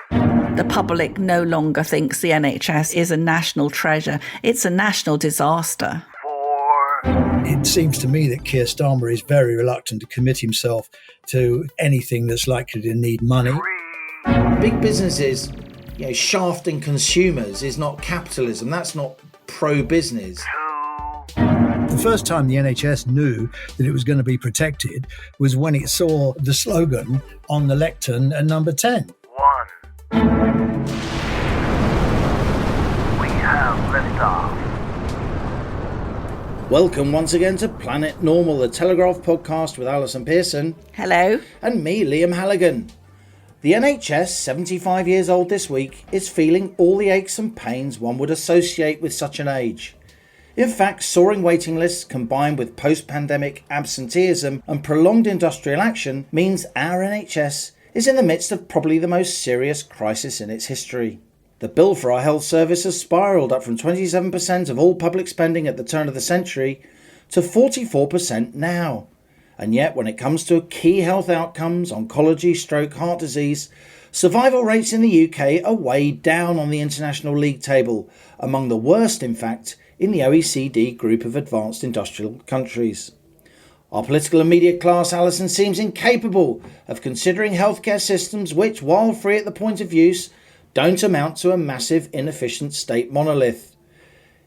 5. The public no longer thinks the NHS is a national treasure. It's a national disaster. 4. It seems to me that Keir Starmer is very reluctant to commit himself to anything that's likely to need money. 3. Big businesses, shafting consumers is not capitalism. That's not pro-business. 2. The first time the NHS knew that it was going to be protected was when it saw the slogan on the lectern at number 10. 1. We have liftoff. Welcome once again to Planet Normal, the Telegraph podcast with Allison Pearson. Hello. And me, Liam Halligan. The NHS, 75 years old this week, is feeling all the aches and pains one would associate with such an age. In fact, soaring waiting lists combined with post-pandemic absenteeism and prolonged industrial action means our NHS is in the midst of probably the most serious crisis in its history. The bill for our health service has spiralled up from 27% of all public spending at the turn of the century to 44% now. And yet, when it comes to key health outcomes, oncology, stroke, heart disease, survival rates in the UK are way down on the international league table, among the worst, in fact, in the OECD group of advanced industrial countries. Our political and media class, Allison, seems incapable of considering healthcare systems which, while free at the point of use, don't amount to a massive, inefficient state monolith.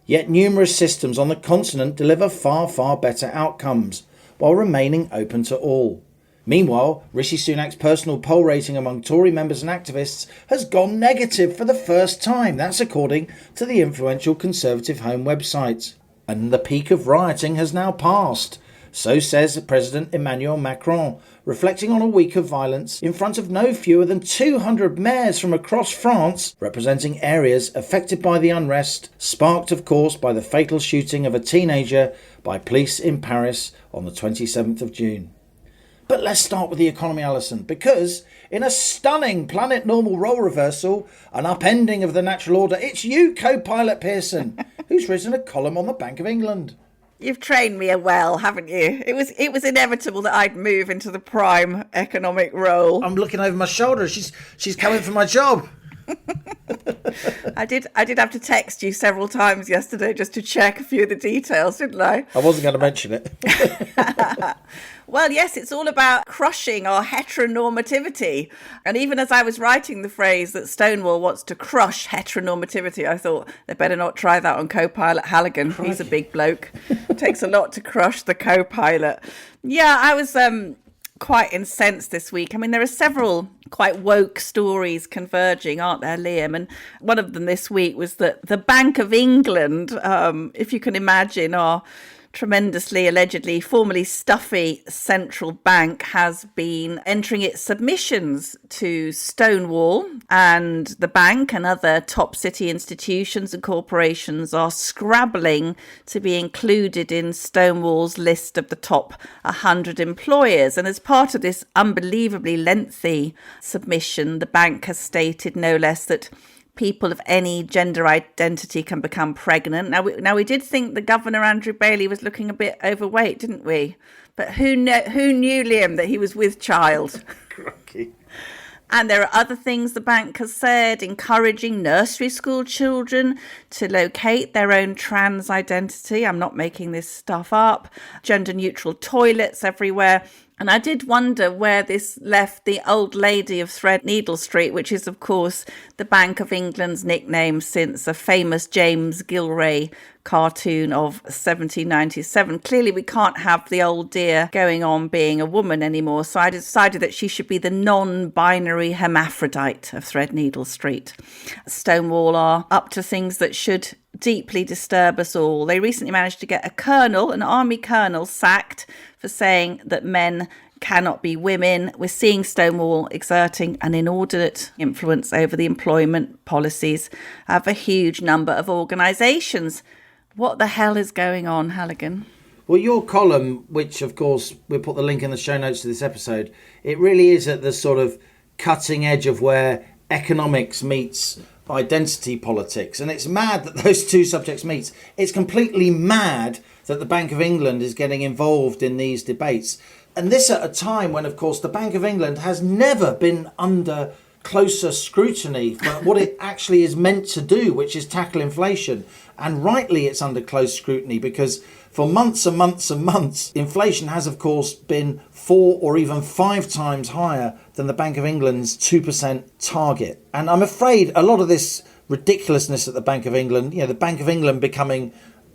Yet numerous systems on the continent deliver far, far better outcomes, while remaining open to all. Meanwhile, Rishi Sunak's personal poll rating among Tory members and activists has gone negative for the first time. That's according to the influential Conservative Home website. And the peak of rioting has now passed. So says President Emmanuel Macron, reflecting on a week of violence in front of no fewer than 200 mayors from across France, representing areas affected by the unrest, sparked of course by the fatal shooting of a teenager by police in Paris on the 27th of June. But let's start with the economy, Allison, because in a stunning Planet Normal role reversal, an upending of the natural order, it's you, co-pilot Pearson, who's written a column on the Bank of England. You've trained me well, haven't you? It was inevitable that I'd move into the prime economic role. I'm looking over my shoulder. She's coming for my job. I did have to text you several times yesterday just to check a few of the details, didn't I? I wasn't going to mention it. Well, yes, it's all about crushing our heteronormativity. And even as I was writing the phrase that Stonewall wants to crush heteronormativity, I thought they better not try that on co-pilot Halligan. Crikey. He's a big bloke. It takes a lot to crush the co-pilot. Yeah, I was quite incensed this week. I mean, there are several quite woke stories converging, aren't there, Liam? And one of them this week was that the Bank of England, if you can imagine, our tremendously, allegedly, formerly stuffy central bank has been entering its submissions to Stonewall, and the bank and other top city institutions and corporations are scrabbling to be included in Stonewall's list of the top 100 employers. And as part of this unbelievably lengthy submission, the bank has stated no less that people of any gender identity can become pregnant. Now we did think the Governor, Andrew Bailey, was looking a bit overweight, didn't we? But who knew, Liam, that he was with child? Crikey. And there are other things the bank has said, encouraging nursery school children to locate their own trans identity. I'm not making this stuff up. Gender neutral toilets everywhere. And I did wonder where this left the old lady of Threadneedle Street, which is, of course, the Bank of England's nickname since a famous James Gilray cartoon of 1797. Clearly, we can't have the old dear going on being a woman anymore. So I decided that she should be the non-binary hermaphrodite of Threadneedle Street. Stonewall are up to things that should deeply disturb us all. They recently managed to get an army colonel, sacked for saying that men cannot be women. We're seeing Stonewall exerting an inordinate influence over the employment policies of a huge number of organisations. What the hell is going on, Halligan? Well, your column, which of course we'll put the link in the show notes to this episode, it really is at the sort of cutting edge of where economics meets identity politics. And it's mad that those two subjects meet. It's completely mad that the Bank of England is getting involved in these debates. And this at a time when, of course, the Bank of England has never been under closer scrutiny for what it actually is meant to do, which is tackle inflation. And rightly, it's under close scrutiny because for months and months and months, inflation has, of course, been 4 or even 5 times higher than the Bank of England's 2% target. And I'm afraid a lot of this ridiculousness at the Bank of England, the Bank of England becoming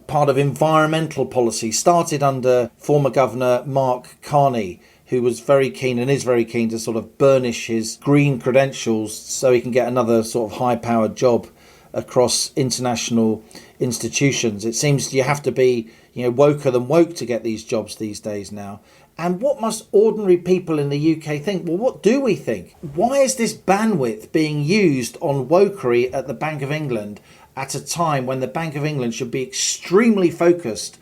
part of environmental policy, started under former Governor Mark Carney, who was very keen and is very keen to sort of burnish his green credentials so he can get another sort of high-powered job across international institutions. It seems you have to be, woker than woke to get these jobs these days now. And what must ordinary people in the UK think? Well, what do we think? Why is this bandwidth being used on wokery at the Bank of England at a time when the Bank of England should be extremely focused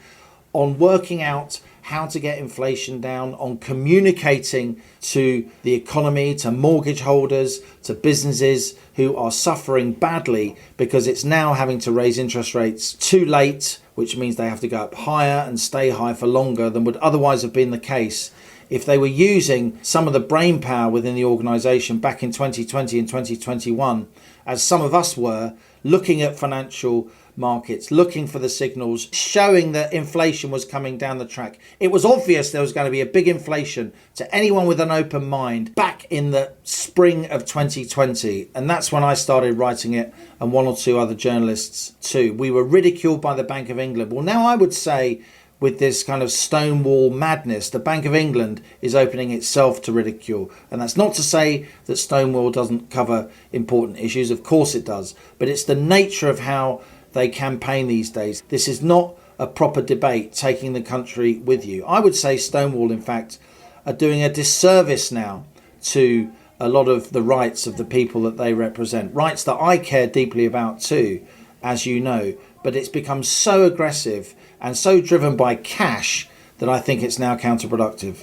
on working out how to get inflation down, on communicating to the economy, to mortgage holders, to businesses who are suffering badly because it's now having to raise interest rates too late, which means they have to go up higher and stay high for longer than would otherwise have been the case if they were using some of the brain power within the organisation back in 2020 and 2021, as some of us were, looking at financial markets, looking for the signals, showing that inflation was coming down the track. It was obvious there was going to be a big inflation to anyone with an open mind back in the spring of 2020. And that's when I started writing it, and one or two other journalists too. We were ridiculed by the Bank of England. Well, now I would say with this kind of Stonewall madness, the Bank of England is opening itself to ridicule. And that's not to say that Stonewall doesn't cover important issues. Of course it does. But it's the nature of how they campaign these days. This is not a proper debate taking the country with you. I would say Stonewall, in fact, are doing a disservice now to a lot of the rights of the people that they represent. Rights that I care deeply about too, as you know. But it's become so aggressive and so driven by cash that I think it's now counterproductive.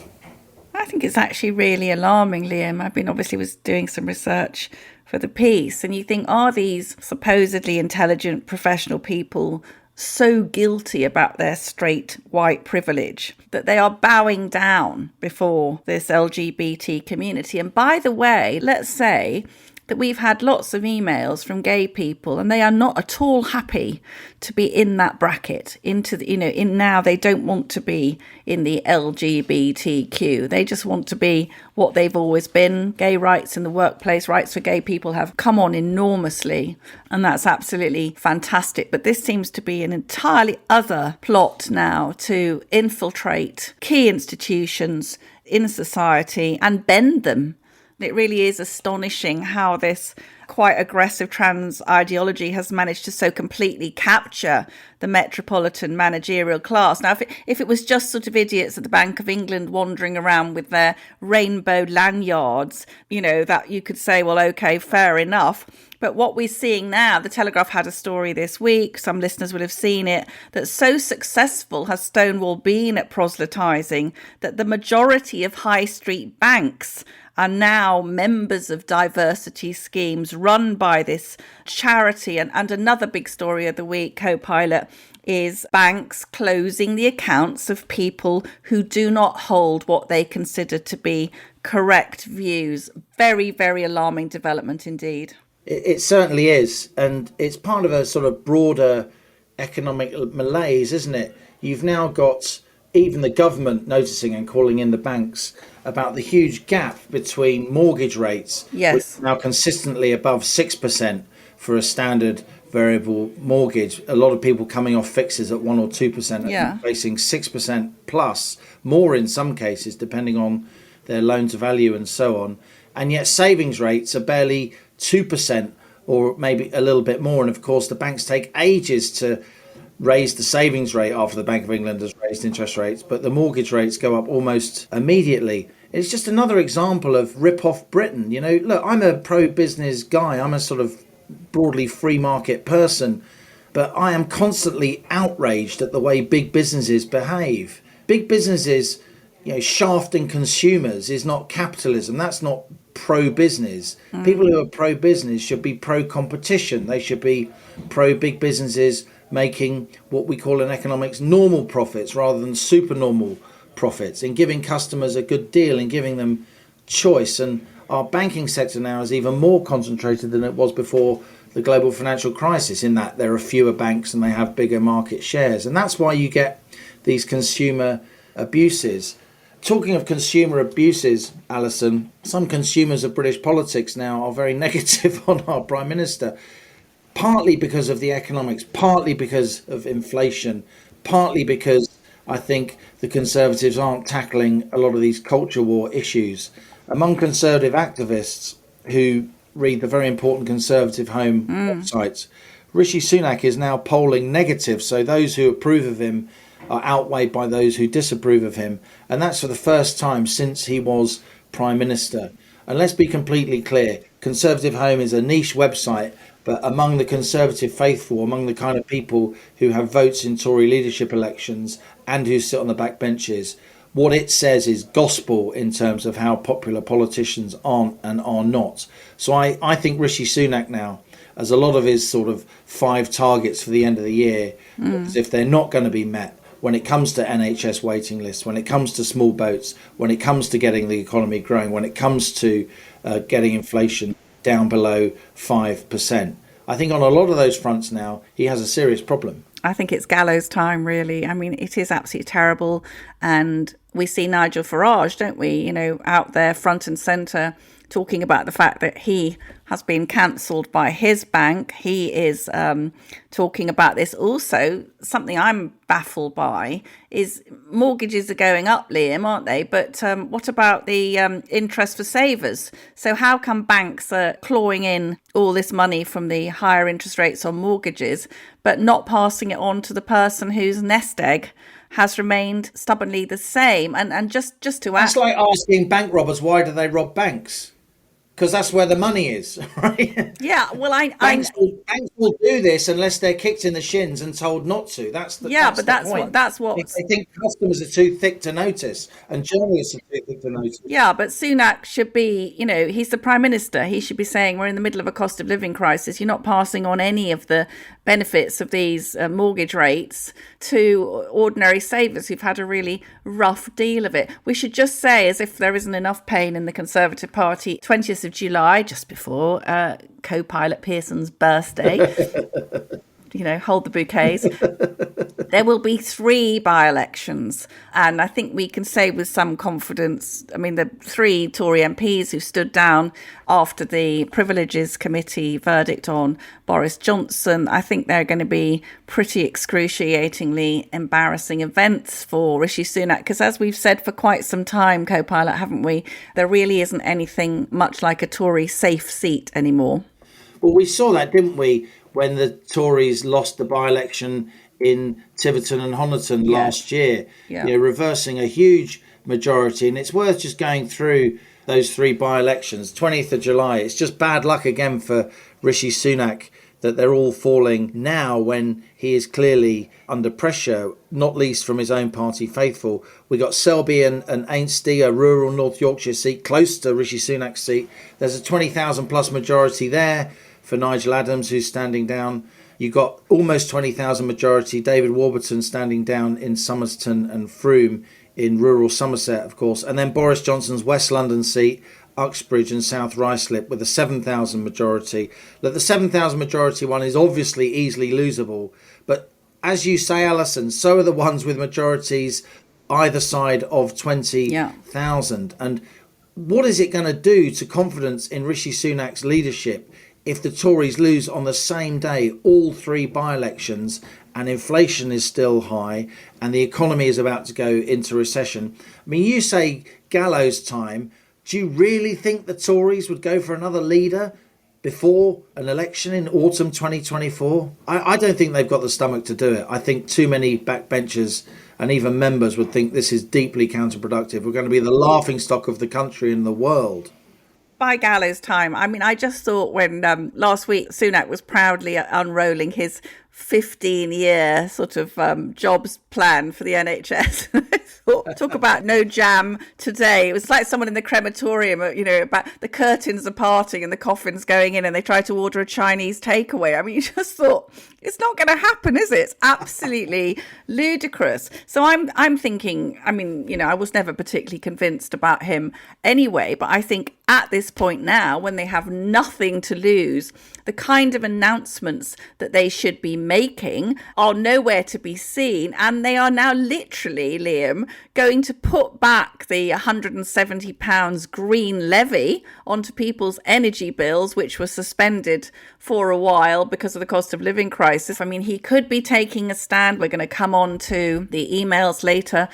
I think it's actually really alarming, Liam. was doing some research for the piece, and you think, are these supposedly intelligent professional people so guilty about their straight white privilege that they are bowing down before this LGBT community? And by the way, let's say that we've had lots of emails from gay people and they are not at all happy to be in that bracket, now they don't want to be in the LGBTQ. They just want to be what they've always been. Gay rights in the workplace, rights for gay people have come on enormously, and that's absolutely fantastic. But this seems to be an entirely other plot now to infiltrate key institutions in society and bend them. It really is astonishing how this quite aggressive trans ideology has managed to so completely capture the metropolitan managerial class. Now, if it was just sort of idiots at the Bank of England wandering around with their rainbow lanyards, that you could say, well, OK, fair enough. But what we're seeing now, the Telegraph had a story this week, some listeners will have seen it, that so successful has Stonewall been at proselytising that the majority of high street banks are now members of diversity schemes run by this charity. And another big story of the week, co-pilot, is banks closing the accounts of people who do not hold what they consider to be correct views. Very, very alarming development indeed. It certainly is. And it's part of a sort of broader economic malaise, isn't it? You've now got even the government noticing and calling in the banks about the huge gap between mortgage rates, yes, which are now consistently above 6% for a standard variable mortgage. A lot of people coming off fixes at 1 or 2%, yeah, facing 6% plus, more in some cases, depending on their loan to value and so on. And yet savings rates are barely 2% or maybe a little bit more. And of course, the banks take ages to raise the savings rate after the Bank of England has raised interest rates, but the mortgage rates go up almost immediately. It's just another example of rip-off Britain. Look, I'm a pro-business guy. I'm a sort of broadly free market person, but I am constantly outraged at the way big businesses behave. Big businesses, shafting consumers is not capitalism. That's not pro-business. People who are pro-business should be pro-competition. They should be pro-big businesses making what we call in economics normal profits rather than supernormal profits, and giving customers a good deal and giving them choice. And our banking sector now is even more concentrated than it was before the global financial crisis, in that there are fewer banks and they have bigger market shares. And that's why you get these consumer abuses. Talking of consumer abuses, Allison, some consumers of British politics now are very negative on our Prime Minister, partly because of the economics, partly because of inflation, partly because I think the Conservatives aren't tackling a lot of these culture war issues. Among Conservative activists who read the very important Conservative Home websites, Rishi Sunak is now polling negative, so those who approve of him are outweighed by those who disapprove of him, and that's for the first time since he was Prime Minister. And let's be completely clear, Conservative Home is a niche website, but among the Conservative faithful, among the kind of people who have votes in Tory leadership elections and who sit on the back benches, what it says is gospel in terms of how popular politicians aren't and are not. So I think Rishi Sunak now, as a lot of his sort of 5 targets for the end of the year, as if they're not going to be met when it comes to NHS waiting lists, when it comes to small boats, when it comes to getting the economy growing, when it comes to getting inflation down below 5%. I think on a lot of those fronts now, he has a serious problem. I think it's gallows time, really. I mean, it is absolutely terrible. And we see Nigel Farage, don't we, you know, out there front and centre talking about the fact that he has been cancelled by his bank. He is talking about this. Also, something I'm baffled by is mortgages are going up, Liam, aren't they? But what about the interest for savers? So how come banks are clawing in all this money from the higher interest rates on mortgages, but not passing it on to the person whose nest egg has remained stubbornly the same? And just to add, That's like asking bank robbers, why do they rob banks? Because that's where the money is, right? yeah, well, Banks will do this unless they're kicked in the shins and told not to. That's the point. That's what They think customers are too thick to notice and journalists are too thick to notice. Yeah, but Sunak should be, you know, he's the Prime Minister. He should be saying we're in the middle of a cost of living crisis. You're not passing on any of the benefits of these mortgage rates to ordinary savers who've had a really rough deal of it. We should just say, as if there isn't enough pain in the Conservative Party, 20th of July, just before co-pilot Pearson's birthday, you know, hold the bouquets. There will be 3 by-elections. And I think we can say with some confidence, I mean, the 3 Tory MPs who stood down after the Privileges Committee verdict on Boris Johnson, I think they're going to be pretty excruciatingly embarrassing events for Rishi Sunak. Because as we've said for quite some time, co-pilot, haven't we, there really isn't anything much like a Tory safe seat anymore. Well, we saw that, didn't we, when the Tories lost the by-election in Tiverton and Honiton last year, you know, reversing a huge majority. And it's worth just going through those 3 by-elections. 20th of July, it's just bad luck again for Rishi Sunak that they're all falling now when he is clearly under pressure, not least from his own party faithful. We got Selby and Ainsty, a rural North Yorkshire seat, close to Rishi Sunak's seat. There's a 20,000 plus majority there for Nigel Adams, who's standing down. You got almost 20,000 majority, David Warburton standing down in Somerton and Frome in rural Somerset, of course. And then Boris Johnson's West London seat, Uxbridge and South Ruislip, with a 7,000 majority. Look, the 7,000 majority one is obviously easily losable. But as you say, Allison, so are the ones with majorities either side of 20,000. And what is it going to do to confidence in Rishi Sunak's leadership if the Tories lose on the same day all 3 by-elections and inflation is still high and the economy is about to go into recession? I mean, you say gallows time. Do you really think the Tories would go for another leader before an election in autumn 2024? I don't think they've got the stomach to do it. I think too many backbenchers and even members would think this is deeply counterproductive. We're going to be the laughingstock of the country and the world. By gallows time, I mean, I just thought when last week Sunak was proudly unrolling his 15-year sort of jobs plan for the NHS. Talk about no jam today. It was like someone in the crematorium, about the curtains are parting and the coffin's going in and they try to order a Chinese takeaway. I mean, you just thought, it's not going to happen, is it? It's absolutely ludicrous. So I'm thinking, I was never particularly convinced about him anyway, but I think at this point now, when they have nothing to lose, the kind of announcements that they should be making are nowhere to be seen. And they are now literally, Liam, going to put back the £170 green levy onto people's energy bills, which was suspended for a while because of the cost of living crisis. I mean, he could be taking a stand. We're going to come on to the emails later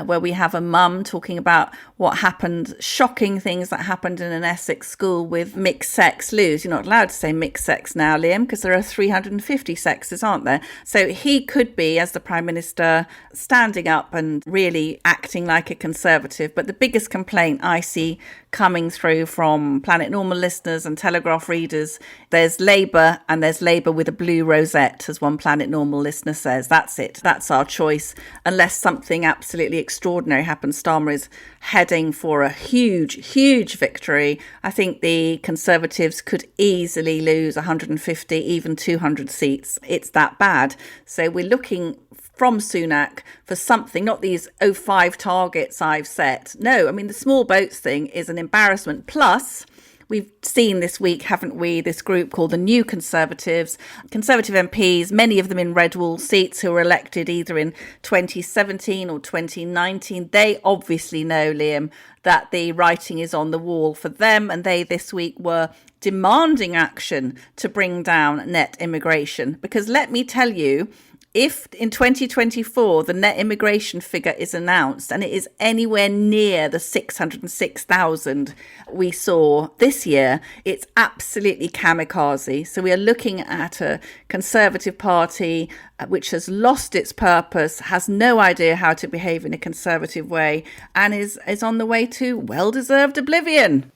where we have a mum talking about what happened, shocking things that happened in an Essex school with mixed sex loos. You're not allowed to say mixed sex now, Liam, because there are 350 sexes, aren't there? So he could be, as the Prime Minister, standing up and really acting like a Conservative. But the biggest complaint I see coming through from Planet Normal listeners and Telegraph readers, there's Labour, and there's Labour with a blue rosette, as one Planet Normal listener says. That's it. That's our choice. Unless something absolutely extraordinary happens, Starmer is heading for a huge, huge victory. I think the Conservatives could easily lose 150, even 200 seats. It's that bad. So we're looking from Sunak for something, not these 05 targets I've set. No, I mean, the small boats thing is an embarrassment. Plus, we've seen this week, haven't we, this group called the New Conservatives, Conservative MPs, many of them in red wall seats who were elected either in 2017 or 2019. They obviously know, Liam, that the writing is on the wall for them, and they this week were demanding action to bring down net immigration. Because let me tell you, if in 2024 the net immigration figure is announced and it is anywhere near the 606,000 we saw this year, it's absolutely kamikaze. So we are looking at a Conservative Party which has lost its purpose, has no idea how to behave in a Conservative way, and is on the way to well-deserved oblivion.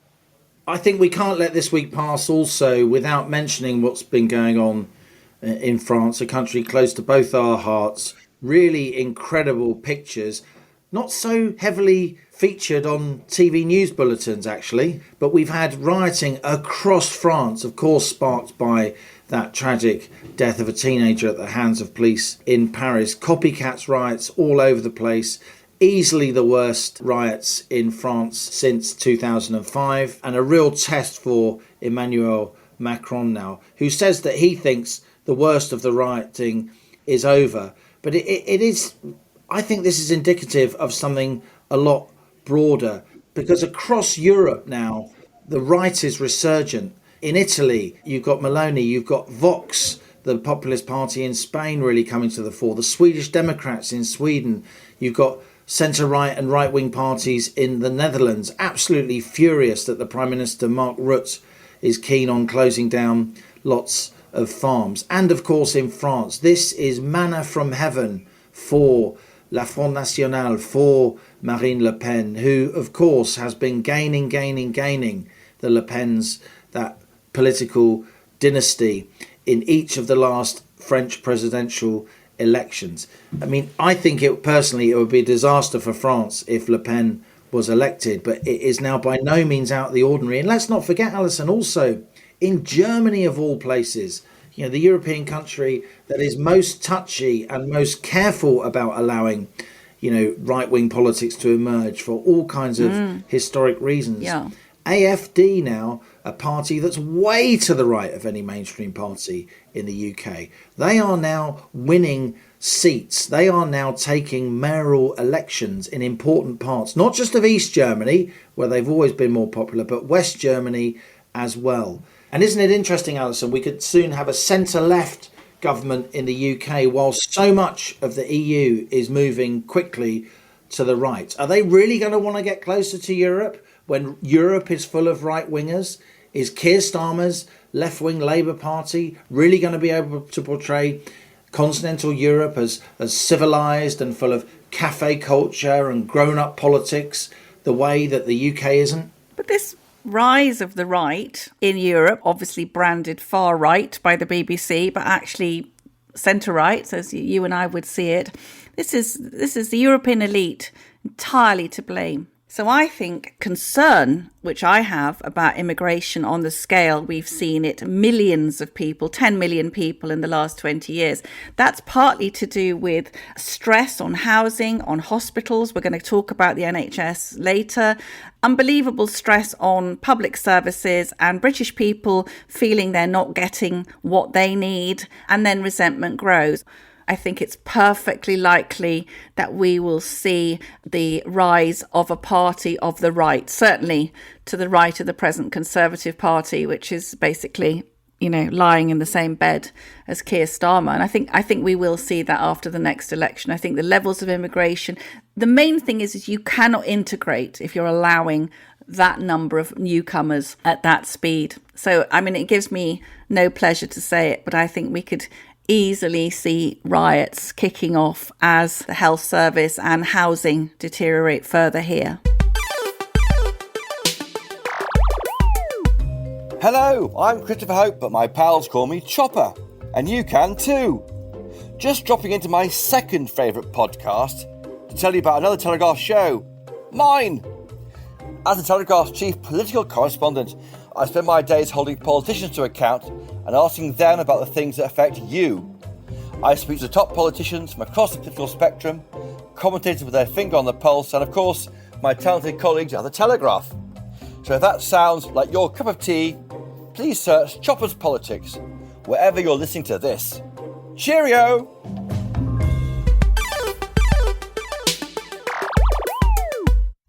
I think we can't let this week pass also without mentioning what's been going on in France, a country close to both our hearts. Really incredible pictures, not so heavily featured on TV news bulletins actually, but we've had rioting across France, of course sparked by that tragic death of a teenager at the hands of police in Paris. Copycats riots all over the place, easily the worst riots in France since 2005, and a real test for Emmanuel Macron now, who says that he thinks the worst of the rioting is over. But it is, I think this is indicative of something a lot broader, because across Europe now, the right is resurgent. In Italy, you've got Meloni, you've got Vox, the populist party in Spain, really coming to the fore. The Swedish Democrats in Sweden, you've got centre-right and right-wing parties in the Netherlands, absolutely furious that the Prime Minister, Mark Rutte, is keen on closing down lots of farms. And of course in France, this is manna from heaven for La Front National, for Marine Le Pen, who of course has been gaining the Le Pens, that political dynasty, in each of the last French presidential elections. I mean, I think it would be a disaster for France if Le Pen was elected, but it is now by no means out of the ordinary. And let's not forget, Allison, also in Germany of all places, you know, the European country that is most touchy and most careful about allowing, you know, right-wing politics to emerge for all kinds of historic reasons. Yeah. AfD now, a party that's way to the right of any mainstream party in the UK. They are now winning seats. They are now taking mayoral elections in important parts, not just of East Germany, where they've always been more popular, but West Germany as well. And isn't it interesting, Allison, we could soon have a centre-left government in the UK while so much of the EU is moving quickly to the right. Are they really going to want to get closer to Europe when Europe is full of right-wingers? Is Keir Starmer's left-wing Labour Party really going to be able to portray continental Europe as civilised and full of cafe culture and grown-up politics the way that the UK isn't? But this rise of the right in Europe, obviously branded far right by the BBC, but actually centre-right, as you and I would see it. This is the European elite entirely to blame. So I think concern, which I have about immigration on the scale we've seen it, millions of people, 10 million people in the last 20 years, that's partly to do with stress on housing, on hospitals. We're going to talk about the NHS later. Unbelievable stress on public services and British people feeling they're not getting what they need, and then resentment grows. I think it's perfectly likely that we will see the rise of a party of the right, certainly to the right of the present Conservative Party, which is basically, lying in the same bed as Keir Starmer. And I think we will see that after the next election. I think the levels of immigration, the main thing is you cannot integrate if you're allowing that number of newcomers at that speed. So, it gives me no pleasure to say it, but I think we could easily see riots kicking off as the health service and housing deteriorate further here. Hello, I'm Christopher Hope, but my pals call me Chopper, and you can too. Just dropping into my second favourite podcast to tell you about another Telegraph show, mine. As the Telegraph's chief political correspondent, I spend my days holding politicians to account and asking them about the things that affect you. I speak to the top politicians from across the political spectrum, commentators with their finger on the pulse, and of course, my talented colleagues at the Telegraph. So if that sounds like your cup of tea, please search Chopper's Politics wherever you're listening to this. Cheerio!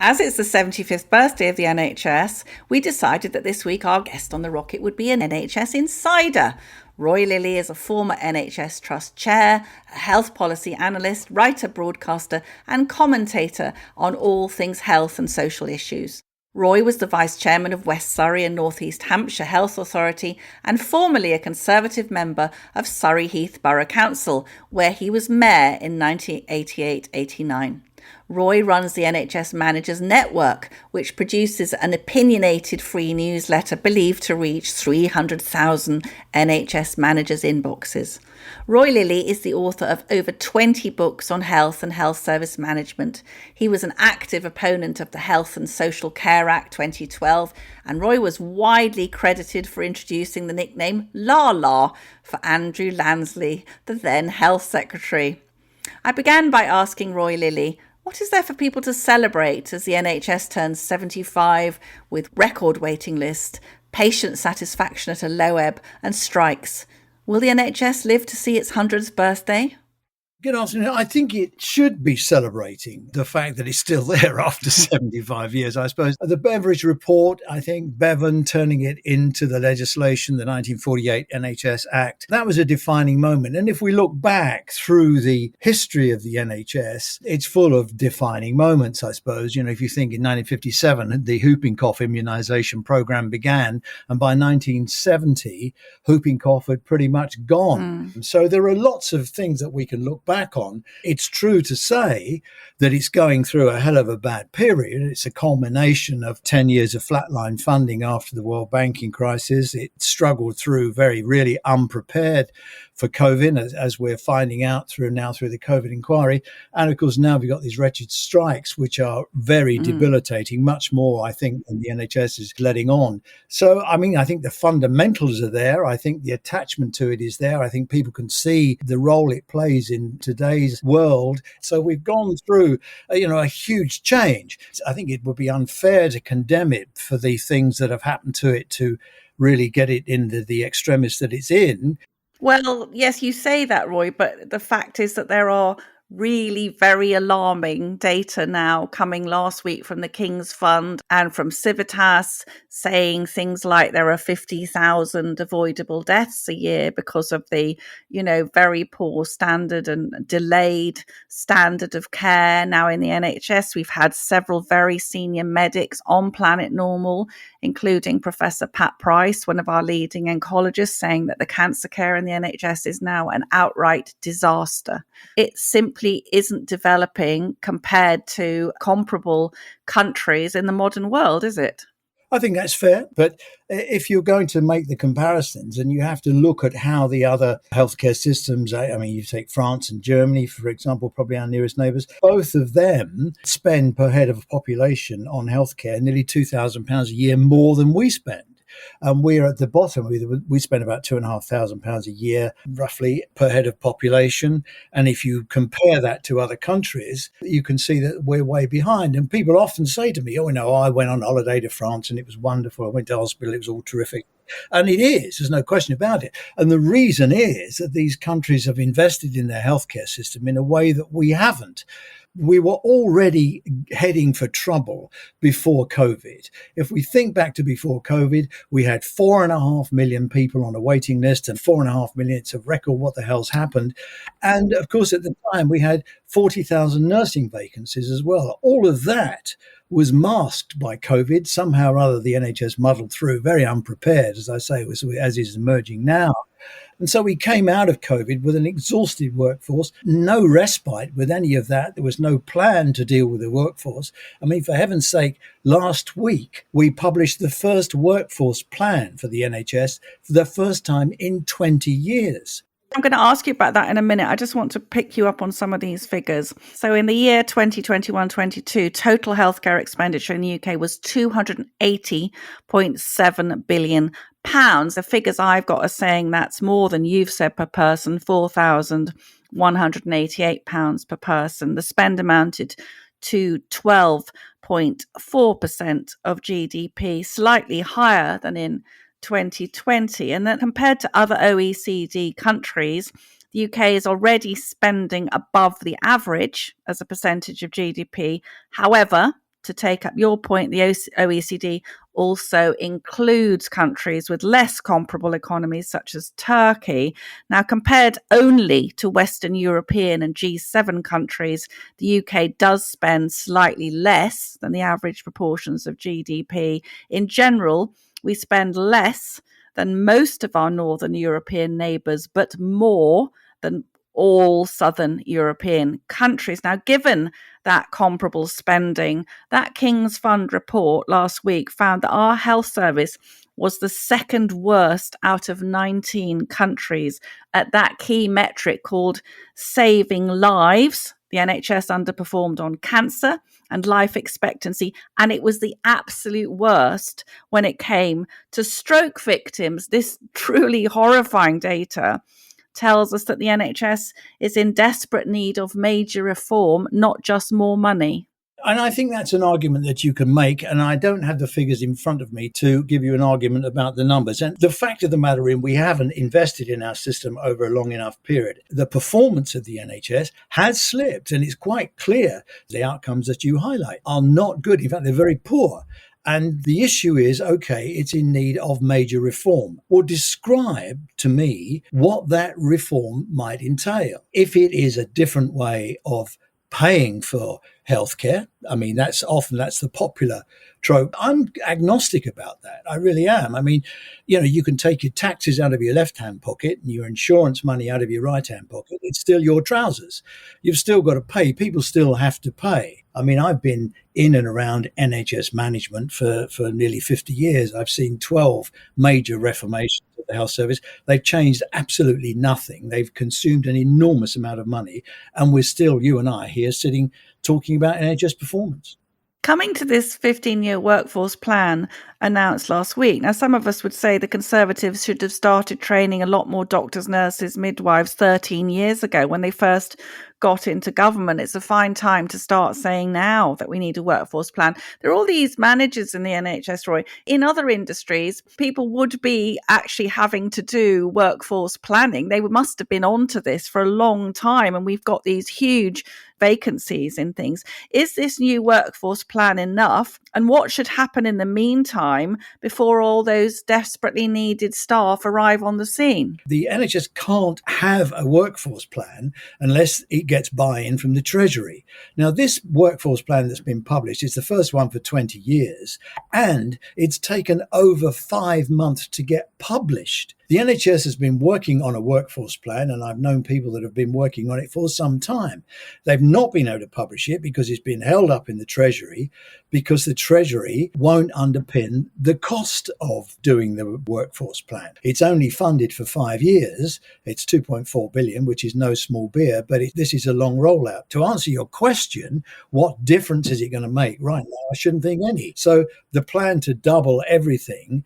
As it's the 75th birthday of the NHS, we decided that this week our guest on the rocket would be an NHS insider. Roy Lilley is a former NHS Trust chair, a health policy analyst, writer, broadcaster and commentator on all things health and social issues. Roy was the vice chairman of West Surrey and North East Hampshire Health Authority and formerly a Conservative member of Surrey Heath Borough Council, where he was mayor in 1988-89. Roy runs the NHS Managers Network, which produces an opinionated free newsletter believed to reach 300,000 NHS managers' inboxes. Roy Lilley is the author of over 20 books on health and health service management. He was an active opponent of the Health and Social Care Act 2012, and Roy was widely credited for introducing the nickname La La for Andrew Lansley, the then Health Secretary. I began by asking Roy Lilley, what is there for people to celebrate as the NHS turns 75 with record waiting list, patient satisfaction at a low ebb and strikes? Will the NHS live to see its 100th birthday? Good afternoon. I think it should be celebrating the fact that it's still there after 75 years, I suppose. The Beveridge report, I think Bevan turning it into the legislation, the 1948 NHS Act, that was a defining moment. And if we look back through the history of the NHS, it's full of defining moments, I suppose. If you think in 1957, the whooping cough immunisation programme began, and by 1970, whooping cough had pretty much gone. So there are lots of things that we can look back on. It's true to say that it's going through a hell of a bad period. It's a culmination of 10 years of flatline funding after the world banking crisis. It struggled through really unprepared for COVID, as we're finding out through the COVID inquiry. And of course, now we've got these wretched strikes, which are very debilitating, much more, I think, than the NHS is letting on. So, I think the fundamentals are there. I think the attachment to it is there. I think people can see the role it plays in today's world. So we've gone through, a huge change. I think it would be unfair to condemn it for the things that have happened to it to really get it into the extremis that it's in. Well, yes, you say that, Roy, but the fact is that there are really very alarming data now coming last week from the King's Fund and from Civitas saying things like there are 50,000 avoidable deaths a year because of the, very poor standard and delayed standard of care. Now in the NHS, we've had several very senior medics on Planet Normal, including Professor Pat Price, one of our leading oncologists, saying that the cancer care in the NHS is now an outright disaster. It simply isn't developing compared to comparable countries in the modern world, is it? I think that's fair. But if you're going to make the comparisons, and you have to look at how the other healthcare systems, I mean, you take France and Germany, for example, probably our nearest neighbours, both of them spend per head of population on healthcare nearly £2,000 a year more than we spend. And we're at the bottom. We spend about £2,500 a year, roughly, per head of population. And if you compare that to other countries, you can see that we're way behind. And people often say to me, I went on holiday to France and it was wonderful. I went to hospital, it was all terrific. And it is, there's no question about it. And the reason is that these countries have invested in their healthcare system in a way that we haven't. We were already heading for trouble before COVID. If we think back to before COVID, we had 4.5 million people on a waiting list and 4.5 million. It's a record. What the hell's happened? And of course, at the time, we had 40,000 nursing vacancies as well. All of that was masked by COVID. Somehow or other, the NHS muddled through, very unprepared, as I say, as is emerging now. And so we came out of COVID with an exhausted workforce, no respite with any of that. There was no plan to deal with the workforce. I mean, for heaven's sake, last week we published the first workforce plan for the NHS for the first time in 20 years. I'm going to ask you about that in a minute. I just want to pick you up on some of these figures. So in the year 2021-22, total healthcare expenditure in the UK was £280.7 billion. The figures I've got are saying that's more than you've said per person, £4,188 per person. The spend amounted to 12.4% of GDP, slightly higher than in 2020. And then compared to other OECD countries, the UK is already spending above the average as a percentage of GDP. However, to take up your point, the OECD also includes countries with less comparable economies, such as Turkey. Now, compared only to Western European and G7 countries, the UK does spend slightly less than the average proportions of GDP. In general, we spend less than most of our Northern European neighbours, but more than all Southern European countries. Now, given that comparable spending, that King's Fund report last week found that our health service was the second worst out of 19 countries at that key metric called saving lives. The NHS underperformed on cancer and life expectancy, and it was the absolute worst when it came to stroke victims. This truly horrifying data tells us that the NHS is in desperate need of major reform, not just more money. And I think that's an argument that you can make. And I don't have the figures in front of me to give you an argument about the numbers. And the fact of the matter is, we haven't invested in our system over a long enough period. The performance of the NHS has slipped. And it's quite clear the outcomes that you highlight are not good. In fact, they're very poor. And the issue is, okay, it's in need of major reform. Or describe to me what that reform might entail. If it is a different way of paying for healthcare, I mean, that's the popular trope. I'm agnostic about that. I really am. I mean, you can take your taxes out of your left-hand pocket and your insurance money out of your right-hand pocket. It's still your trousers. You've still got to pay. People still have to pay. I mean, I've been in and around NHS management for nearly 50 years. I've seen 12 major reformations of the health service. They've changed absolutely nothing. They've consumed an enormous amount of money. And we're still, you and I, here sitting talking about NHS performance. Coming to this 15-year workforce plan announced last week. Now, some of us would say the Conservatives should have started training a lot more doctors, nurses, midwives 13 years ago when they first got into government. It's a fine time to start saying now that we need a workforce plan. There are all these managers in the NHS, Roy. In other industries, people would be actually having to do workforce planning. They must have been onto this for a long time, and we've got these huge vacancies in things. Is this new workforce plan enough? And what should happen in the meantime before all those desperately needed staff arrive on the scene? The NHS can't have a workforce plan unless it gets buy-in from the Treasury. Now, this workforce plan that's been published is the first one for 20 years, and it's taken over 5 months to get published. The NHS has been working on a workforce plan, and I've known people that have been working on it for some time. They've not been able to publish it because it's been held up in the Treasury, because the Treasury won't underpin the cost of doing the workforce plan. It's only funded for 5 years. It's 2.4 billion, which is no small beer, but this is a long rollout. To answer your question, what difference is it going to make? Right now, I shouldn't think any. So the plan to double everything,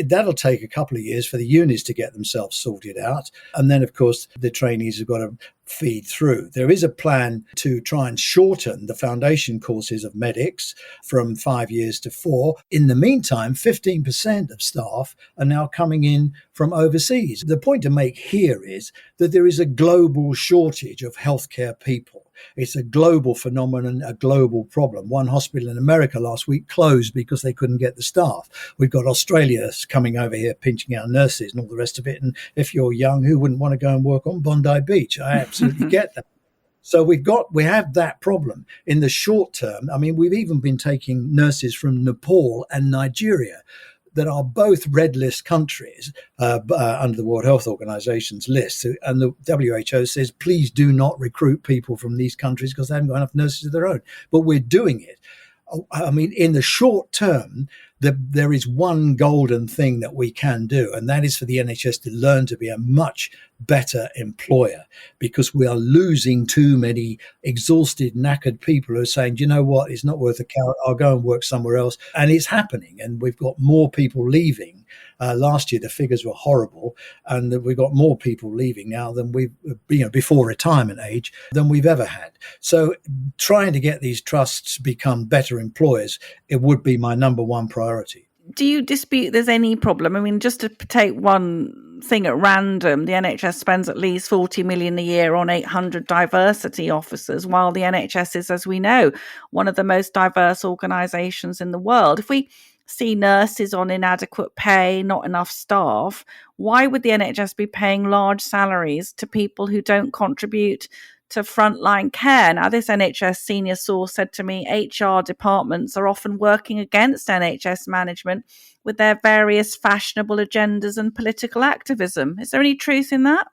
that'll take a couple of years for the unis to get themselves sorted out. And then, of course, the trainees have got to feed through. There is a plan to try and shorten the foundation courses of medics from 5 years to 4. In the meantime, 15% of staff are now coming in from overseas. The point to make here is that there is a global shortage of healthcare people. It's a global phenomenon, a global problem. One hospital in America last week closed because they couldn't get the staff. We've got Australia coming over here, pinching out nurses and all the rest of it. And if you're young, who wouldn't want to go and work on Bondi Beach? I absolutely get that. So we have that problem in the short term. I mean, we've even been taking nurses from Nepal and Nigeria that are both red list countries under the World Health Organization's list. And the WHO says, please do not recruit people from these countries because they haven't got enough nurses of their own. But we're doing it. I mean, in the short term, there is one golden thing that we can do, and that is for the NHS to learn to be a much better employer, because we are losing too many exhausted, knackered people who are saying, do you know what, it's not worth a carrot, I'll go and work somewhere else. And it's happening, and we've got more people leaving. Last year, the figures were horrible, and we've got more people leaving now than we've, before retirement age, than we've ever had. So trying to get these trusts become better employers, it would be my number one priority. Do you dispute there's any problem? I mean, just to take one thing at random, the NHS spends at least 40 million a year on 800 diversity officers, while the NHS is, as we know, one of the most diverse organisations in the world. If we see nurses on inadequate pay, not enough staff, why would the NHS be paying large salaries to people who don't contribute to frontline care? Now, this NHS senior source said to me, HR departments are often working against NHS management with their various fashionable agendas and political activism. Is there any truth in that?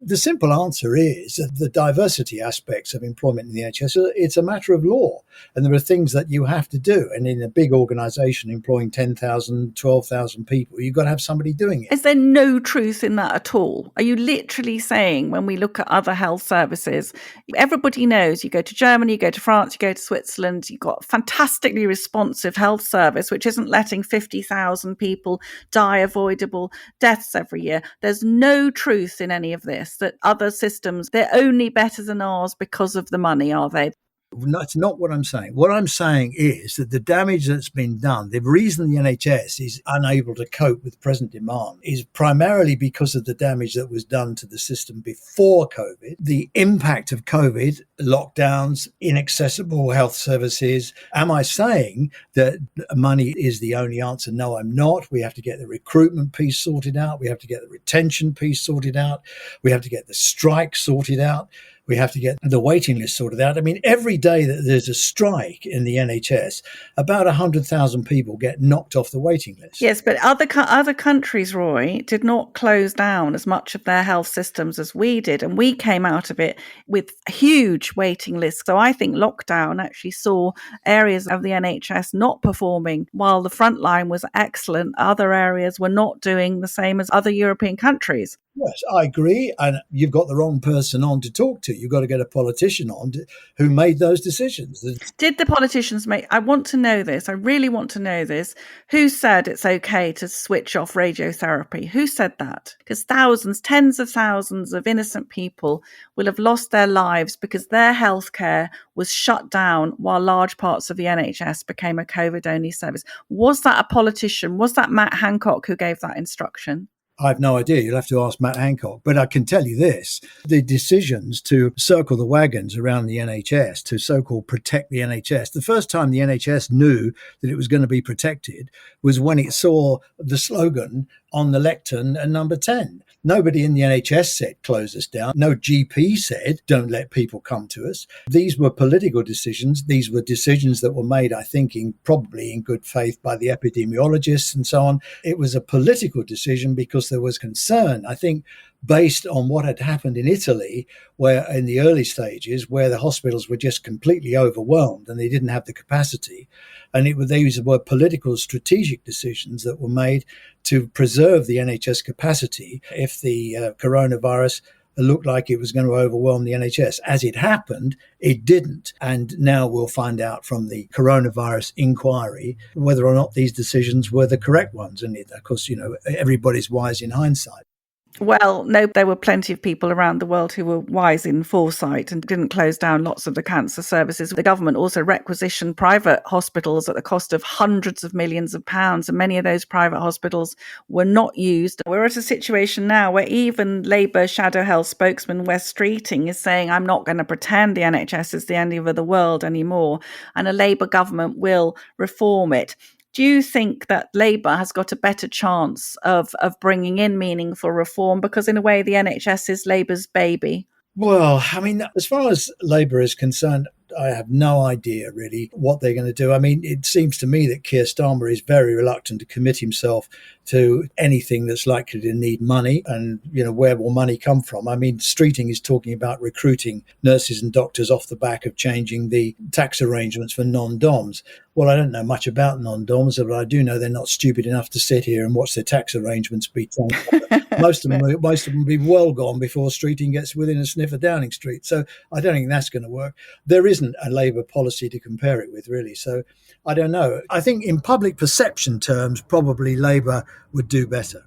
The simple answer is that the diversity aspects of employment in the NHS, it's a matter of law. And there are things that you have to do. And in a big organisation employing 10,000, 12,000 people, you've got to have somebody doing it. Is there no truth in that at all? Are you literally saying, when we look at other health services, everybody knows you go to Germany, you go to France, you go to Switzerland, you've got a fantastically responsive health service, which isn't letting 50,000 people die avoidable deaths every year. There's no truth in any of this, that other systems, they're only better than ours because of the money, are they? That's not what I'm saying. What I'm saying is that the damage that's been done, the reason the NHS is unable to cope with present demand is primarily because of the damage that was done to the system before COVID, the impact of COVID, lockdowns, inaccessible health services. Am I saying that money is the only answer? No, I'm not. We have to get the recruitment piece sorted out. We have to get the retention piece sorted out. We have to get the strike sorted out. We have to get the waiting list sorted out. I mean, every day that there's a strike in the NHS, about 100,000 people get knocked off the waiting list. Yes, but other countries, Roy, did not close down as much of their health systems as we did. And we came out of it with huge waiting lists. So I think lockdown actually saw areas of the NHS not performing while the front line was excellent. Other areas were not doing the same as other European countries. Yes, I agree. And you've got the wrong person on to talk to. You've got to get a politician on who made those decisions. Did the politicians make... I want to know this. I really want to know this. Who said it's okay to switch off radiotherapy? Who said that? Because thousands, tens of thousands of innocent people will have lost their lives because their healthcare was shut down while large parts of the NHS became a COVID-only service. Was that a politician? Was that Matt Hancock who gave that instruction? I have no idea. You'll have to ask Matt Hancock. But I can tell you this, the decisions to circle the wagons around the NHS, to so-called protect the NHS, the first time the NHS knew that it was going to be protected was when it saw the slogan, on the lectern at number 10. Nobody in the NHS said close us down. No GP said don't let people come to us. These were political decisions. These were decisions that were made, I think, probably in good faith by the epidemiologists and so on. It was a political decision because there was concern, I think, based on what had happened in Italy, where in the early stages, where the hospitals were just completely overwhelmed and they didn't have the capacity. And these were political strategic decisions that were made to preserve the NHS capacity if the coronavirus looked like it was going to overwhelm the NHS. As it happened, it didn't. And now we'll find out from the coronavirus inquiry whether or not these decisions were the correct ones. And of course, everybody's wise in hindsight. Well, no, there were plenty of people around the world who were wise in foresight and didn't close down lots of the cancer services. The government also requisitioned private hospitals at the cost of hundreds of millions of pounds, and many of those private hospitals were not used. We're at a situation now where even Labour Shadow Health spokesman Wes Streeting is saying, I'm not going to pretend the NHS is the end of the world anymore, and a Labour government will reform it. Do you think that Labour has got a better chance of bringing in meaningful reform? Because in a way, the NHS is Labour's baby. Well, I mean, as far as Labour is concerned, I have no idea really what they're going to do. I mean, it seems to me that Keir Starmer is very reluctant to commit himself to anything that's likely to need money. And, where will money come from? I mean, Streeting is talking about recruiting nurses and doctors off the back of changing the tax arrangements for non-DOMs. Well, I don't know much about non-DOMs, but I do know they're not stupid enough to sit here and watch their tax arrangements be changed. Most of them will be well gone before Streeting gets within a sniff of Downing Street. So I don't think that's going to work. There isn't a Labour policy to compare it with, really. So I don't know. I think in public perception terms, probably Labour would do better.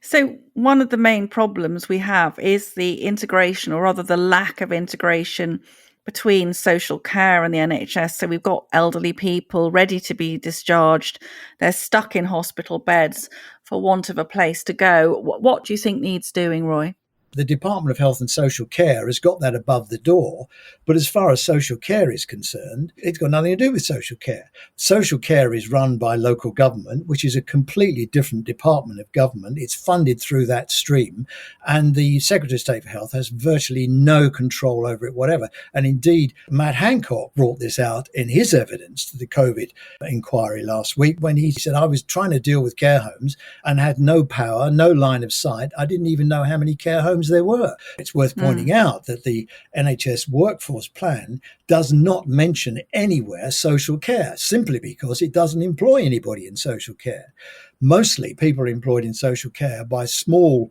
So one of the main problems we have is the integration, or rather the lack of integration, between social care and the NHS. So we've got elderly people ready to be discharged. They're stuck in hospital beds for want of a place to go. What do you think needs doing, Roy? The Department of Health and Social Care has got that above the door. But as far as social care is concerned, it's got nothing to do with social care. Social care is run by local government, which is a completely different department of government. It's funded through that stream. And the Secretary of State for Health has virtually no control over it, whatever. And indeed, Matt Hancock brought this out in his evidence to the COVID inquiry last week when he said, I was trying to deal with care homes and had no power, no line of sight. I didn't even know how many care homes there were. It's worth pointing out that the NHS workforce plan does not mention anywhere social care, simply because it doesn't employ anybody in social care. Mostly people are employed in social care by small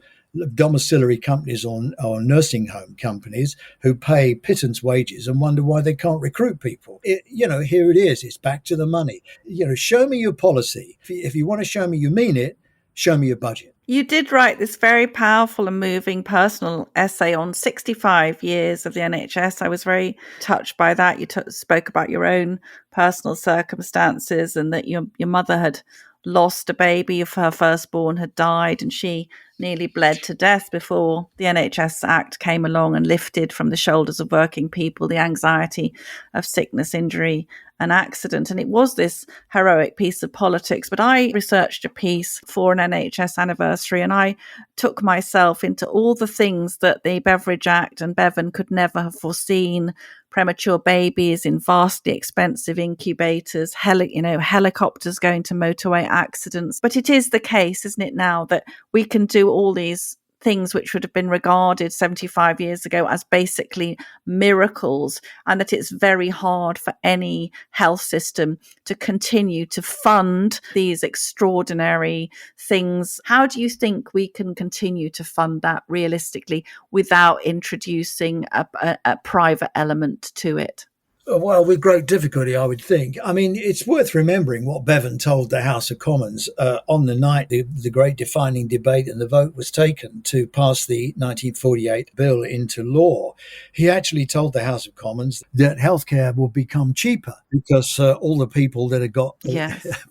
domiciliary companies or nursing home companies who pay pittance wages and wonder why they can't recruit people. Here it is. It's back to the money. Show me your policy. If you want to show me you mean it, show me your budget. You did write this very powerful and moving personal essay on 65 years of the NHS. I was very touched by that. You spoke about your own personal circumstances and that your mother had lost a baby if her firstborn had died, and she nearly bled to death before the NHS Act came along and lifted from the shoulders of working people the anxiety of sickness, injury and accident. And it was this heroic piece of politics. But I researched a piece for an NHS anniversary, and I took myself into all the things that the Beveridge Act and Bevan could never have foreseen: premature babies in vastly expensive incubators, helicopters going to motorway accidents. But it is the case, isn't it, now that we can do all these things which would have been regarded 75 years ago as basically miracles, and that it's very hard for any health system to continue to fund these extraordinary things. How do you think we can continue to fund that realistically without introducing a private element to it? Well, with great difficulty, I would think. I mean, it's worth remembering what Bevan told the House of Commons on the night the great defining debate and the vote was taken to pass the 1948 bill into law. He actually told the House of Commons that healthcare will become cheaper because all the people that have got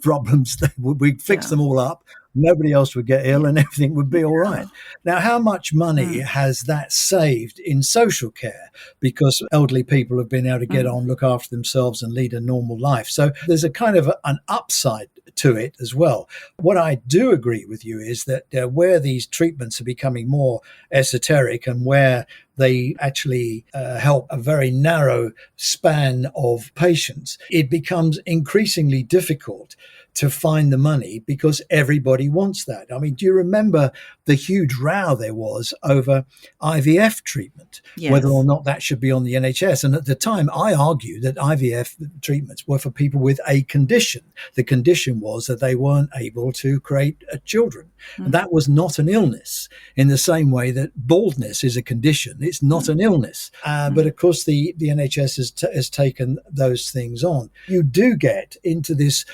problems, we'd fix them all up. Nobody else would get ill and everything would be all right. Now, how much money has that saved in social care? Because elderly people have been able to get on, look after themselves and lead a normal life. So there's a kind of an upside to it as well. What I do agree with you is that where these treatments are becoming more esoteric and where they actually help a very narrow span of patients, it becomes increasingly difficult to find the money because everybody wants that. I mean, do you remember the huge row there was over IVF treatment, Yes. whether or not that should be on the NHS? And at the time, I argued that IVF treatments were for people with a condition. The condition was that they weren't able to create children. And that was not an illness in the same way that baldness is a condition. It's not an illness. But of course, the NHS has taken those things on. You do get into this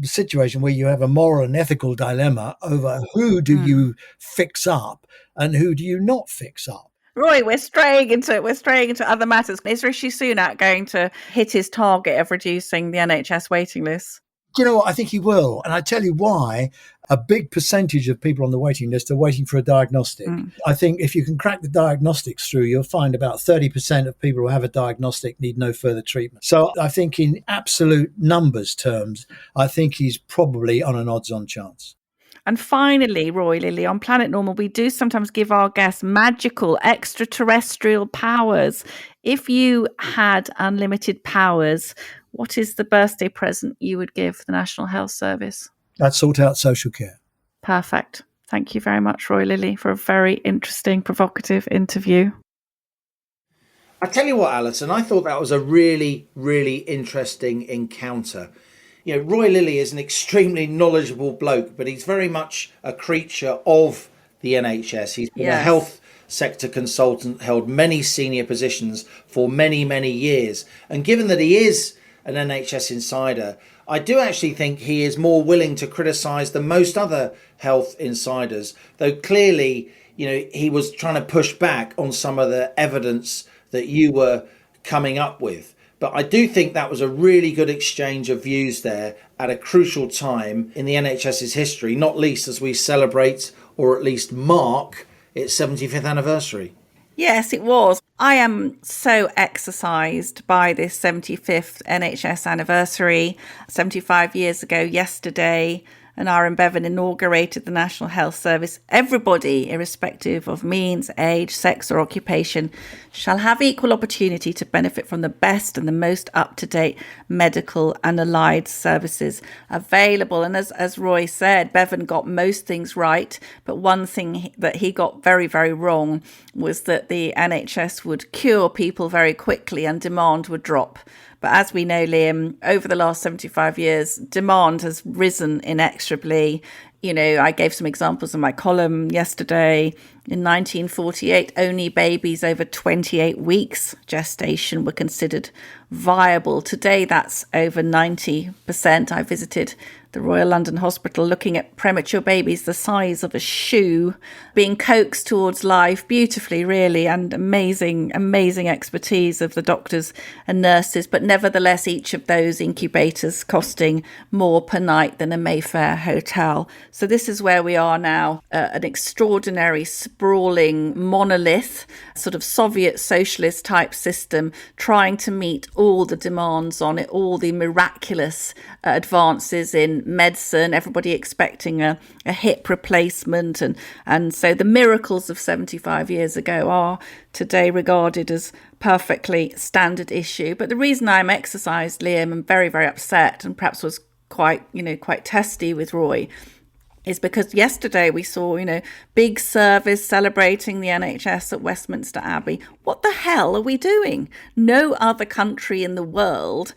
situation where you have a moral and ethical dilemma over who do you fix up and who do you not fix up. Roy, we're straying into other matters. Is Rishi Sunak going to hit his target of reducing the NHS waiting list? Do you know what? I think he will. And I tell you why. A big percentage of people on the waiting list are waiting for a diagnostic. I think if you can crack the diagnostics through, you'll find about 30% of people who have a diagnostic need no further treatment. So I think in absolute numbers terms, I think he's probably on an odds-on chance. And finally, Roy, Lilley, on Planet Normal, we do sometimes give our guests magical extraterrestrial powers. If you had unlimited powers, what is the birthday present you would give the National Health Service? I'd sort out social care. Perfect. Thank you very much, Roy Lilley, for a very interesting, provocative interview. I tell you what, Allison, I thought that was a really, really interesting encounter. You know, Roy Lilley is an extremely knowledgeable bloke, but he's very much a creature of the NHS. He's been a health sector consultant, held many senior positions for many, many years. And given that he is an NHS insider, I do actually think he is more willing to criticise than most other health insiders, though clearly, you know, he was trying to push back on some of the evidence that you were coming up with. But I do think that was a really good exchange of views there at a crucial time in the NHS's history, not least as we celebrate, or at least mark, its 75th anniversary. Yes, it was. I am so exercised by this 75th NHS anniversary. 75 years ago yesterday, and R.M. Bevan inaugurated the National Health Service. Everybody, irrespective of means, age, sex or occupation, shall have equal opportunity to benefit from the best and the most up-to-date medical and allied services available. And as Roy said, Bevan got most things right, but one thing that he got very, very wrong was that the NHS would cure people very quickly and demand would drop. But as we know, Liam, over the last 75 years, demand has risen inexorably. You know, I gave some examples in my column yesterday. In 1948, only babies over 28 weeks gestation were considered viable. Today, that's over 90%. I visited the Royal London Hospital looking at premature babies the size of a shoe being coaxed towards life beautifully, really, and amazing expertise of the doctors and nurses. But nevertheless, each of those incubators costing more per night than a Mayfair hotel. So this is where we are now, an extraordinary, sprawling monolith, sort of Soviet socialist type system, trying to meet all the demands on it, all the miraculous advances in medicine, everybody expecting a hip replacement. And so the miracles of 75 years ago are today regarded as perfectly standard issue. But the reason I'm exercised, Liam, and very, very upset, and perhaps was quite testy with Roy, is because yesterday we saw, big service celebrating the NHS at Westminster Abbey. What the hell are we doing? No other country in the world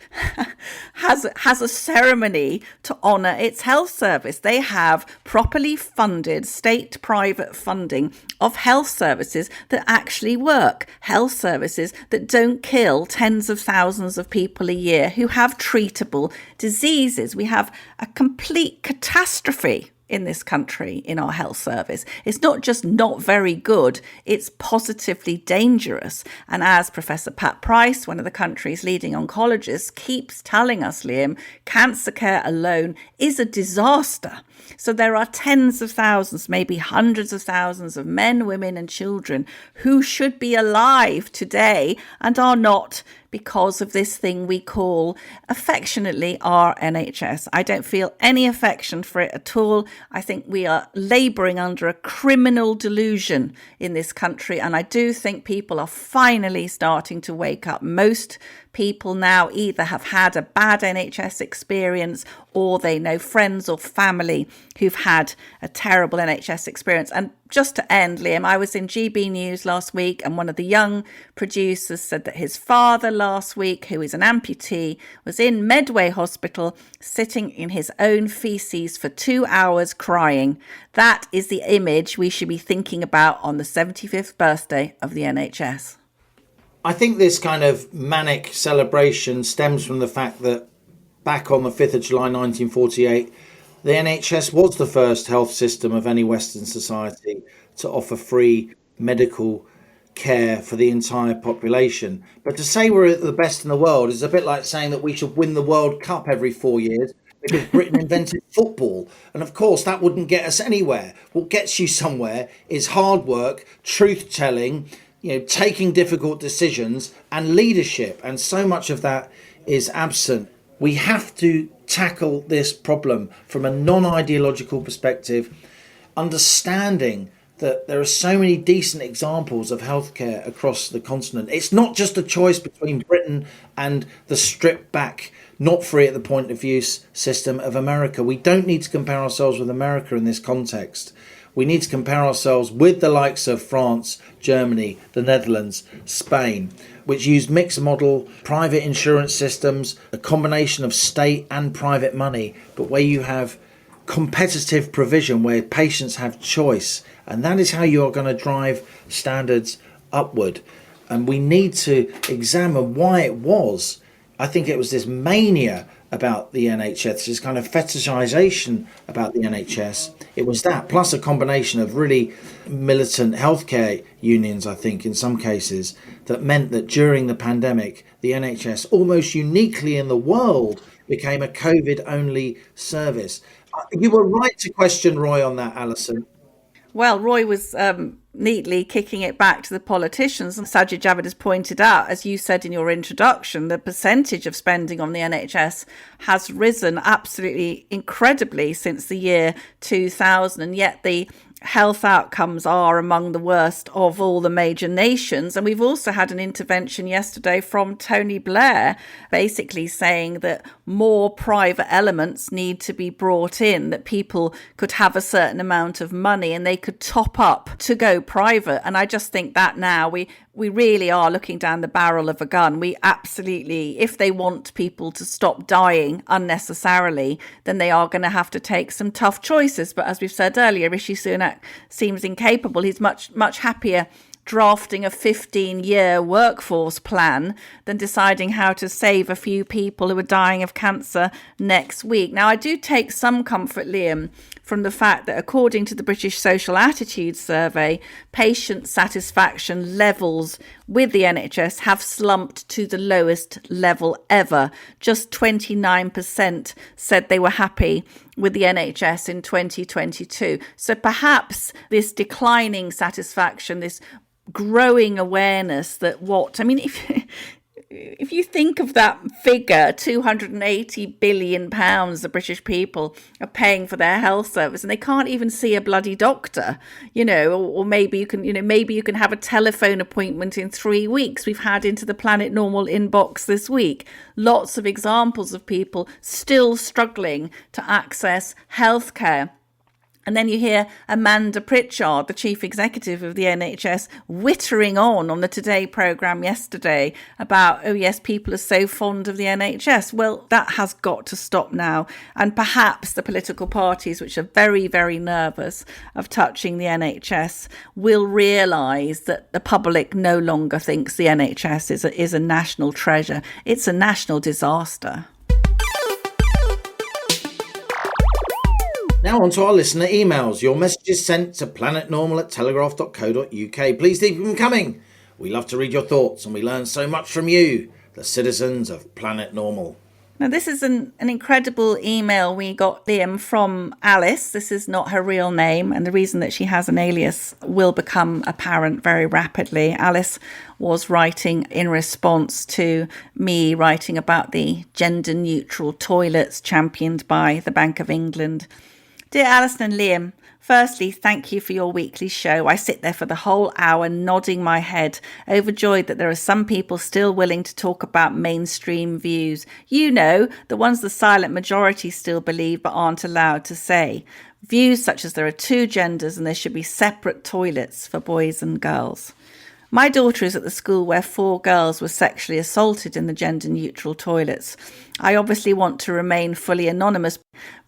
has a ceremony to honour its health service. They have properly funded state-private funding of health services that actually work. Health services that don't kill tens of thousands of people a year who have treatable diseases. We have a complete catastrophe in this country, in our health service. It's not just not very good, it's positively dangerous. And as Professor Pat Price, one of the country's leading oncologists, keeps telling us, Liam, cancer care alone is a disaster. So there are tens of thousands, maybe hundreds of thousands of men, women and children who should be alive today and are not because of this thing we call affectionately our NHS. I don't feel any affection for it at all. I think we are labouring under a criminal delusion in this country, and I do think people are finally starting to wake up. Most people now either have had a bad NHS experience or they know friends or family who've had a terrible NHS experience. And just to end, Liam, I was in GB News last week, and one of the young producers said that his father last week, who is an amputee, was in Medway Hospital sitting in his own faeces for 2 hours crying. That is the image we should be thinking about on the 75th birthday of the NHS. I think this kind of manic celebration stems from the fact that back on the 5th of July 1948, the NHS was the first health system of any Western society to offer free medical care for the entire population. But to say we're the best in the world is a bit like saying that we should win the World Cup every 4 years because Britain invented football. And of course, that wouldn't get us anywhere. What gets you somewhere is hard work, truth-telling, taking difficult decisions and leadership. And so much of that is absent. We have to tackle this problem from a non-ideological perspective, understanding that there are so many decent examples of healthcare across the continent. It's not just a choice between Britain and the stripped back, not free at the point of use system of America. We don't need to compare ourselves with America in this context. We need to compare ourselves with the likes of France, Germany, the Netherlands, Spain, which used mixed model private insurance systems, a combination of state and private money, but where you have competitive provision, where patients have choice. And that is how you are going to drive standards upward. And we need to examine why it was. I think it was this mania about the NHS, this kind of fetishization about the NHS. It was that, plus a combination of really militant healthcare unions, I think, in some cases, that meant that during the pandemic, the NHS, almost uniquely in the world, became a COVID-only service. You were right to question Roy on that, Allison. Well, Roy was neatly kicking it back to the politicians. And Sajid Javid has pointed out, as you said in your introduction, the percentage of spending on the NHS has risen absolutely incredibly since the year 2000. And yet the health outcomes are among the worst of all the major nations. And we've also had an intervention yesterday from Tony Blair, basically saying that more private elements need to be brought in, that people could have a certain amount of money and they could top up to go private. And I just think that now we really are looking down the barrel of a gun. We absolutely, if they want people to stop dying unnecessarily, then they are going to have to take some tough choices. But as we've said earlier, Rishi Sunak seems incapable. He's much happier drafting a 15-year workforce plan than deciding how to save a few people who are dying of cancer next week. Now, I do take some comfort, Liam, from the fact that according to the British Social Attitudes Survey, patient satisfaction levels with the NHS have slumped to the lowest level ever. Just 29% said they were happy with the NHS in 2022. So perhaps this declining satisfaction, this growing awareness that if you think of that figure, £280 billion the British people are paying for their health service, and they can't even see a bloody doctor, or maybe you can have a telephone appointment in 3 weeks. We've had into the Planet Normal inbox this week lots of examples of people still struggling to access healthcare. And then you hear Amanda Pritchard, the chief executive of the NHS, whittering on the Today programme yesterday about, oh yes, people are so fond of the NHS. Well, that has got to stop now. And perhaps the political parties, which are very, very nervous of touching the NHS, will realise that the public no longer thinks the NHS is a national treasure. It's a national disaster. Now on to our listener emails. Your messages sent to planetnormal@telegraph.co.uk. Please keep them coming. We love to read your thoughts and we learn so much from you, the citizens of Planet Normal. Now, this is an incredible email we got, Liam, from Alice. This is not her real name, and the reason that she has an alias will become apparent very rapidly. Alice was writing in response to me writing about the gender-neutral toilets championed by the Bank of England. Dear Alison and Liam, firstly, thank you for your weekly show. I sit there for the whole hour nodding my head, overjoyed that there are some people still willing to talk about mainstream views. You know, the ones the silent majority still believe but aren't allowed to say. Views such as there are two genders and there should be separate toilets for boys and girls. My daughter is at the school where 4 girls were sexually assaulted in the gender-neutral toilets. I obviously want to remain fully anonymous.